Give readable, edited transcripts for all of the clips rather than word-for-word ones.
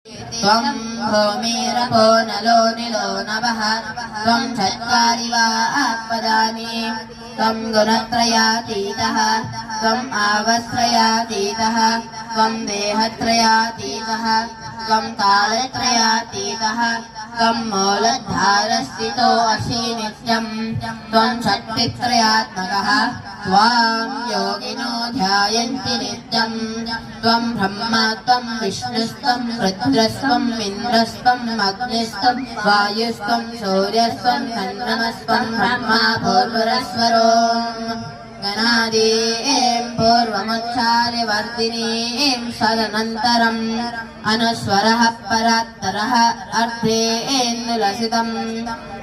त्वं भूमिरपो नलो निलो नभः त्वं चत्वारि वाक्पदानि त्वं गुणत्रयातीतः त्वम् आवस्त्रयातीतः त्वं देहत्रयातीतः त्वं कालत्रयातीतः त्वं मूलधारस्थितो असि नित्यं त्वं शक्तित्रयात्मकः त्वां योगिनो ध्यायन्ति नित्यं त्वं ब्रह्मा त्वं विष्णुस्त्वं रुद्रस्त्वं इन्द्रस्त्वं अग्निस्त्वं वायुस्त्वं सूर्यस्त्वं चन्द्रमस्त्वं ब्रह्मा भूर्भुवस्वरो गणादीं पूर्वमुच्चारिवर्तिनीं सदनन्तरम् अनुस्वरः परात्तरः अर्धेन्दुलसितं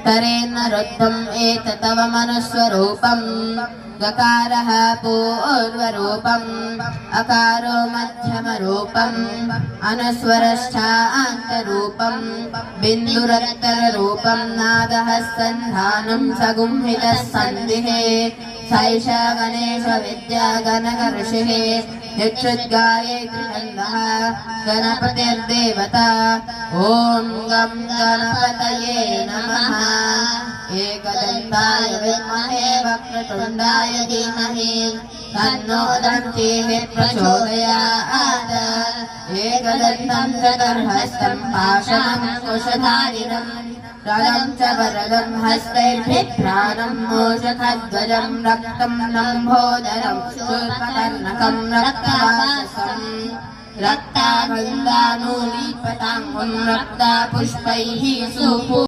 तरेन्न रुद्धम् एततवमनुस्वरूपम् गकारः पूर्वरूपम् अकारो मध्यमरूपम् अनुस्वरश्चान्तरूपम् बिन्दुरत्तररूपम् नादः सन्धानम् सगुंहितः सन्धिः सैष गणेश विद्या गणक ऋषिः यक्षुद्गायेति छन्दः गणपतिर्देवता ॐ गं गणपतये नमः एकदन्ताय विद्महे वक्रतुण्डाय धीमहि तन्नो दन्तिः प्रचोदयात् एकदन्तं चतुर्हस्तं पाशमं कुशधारिणम् रदं च वरदं हस्तैर्भिभ्राणं मूषकध्वजं रक्तं लम्बोदरं शूर्पकर्णकं रक्तवाससं रक्तागन्धानूलीपताङ्गुं रक्तापुष्पैः सुपूजितं